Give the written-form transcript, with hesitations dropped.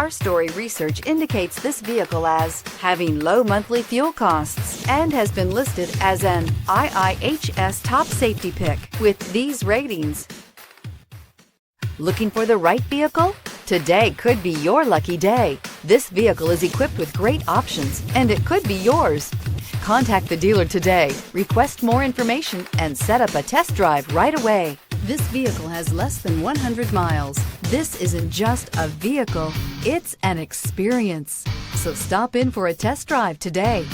Our story research indicates this vehicle as having low monthly fuel costs and has been listed as an IIHS top safety pick with these ratings. Looking for the right vehicle? Today could be your lucky day. This vehicle is equipped with great options and it could be yours. Contact the dealer today, request more information, and set up a test drive right away. This vehicle has less than 100 miles. This isn't just a vehicle, it's an experience. So stop in for a test drive today.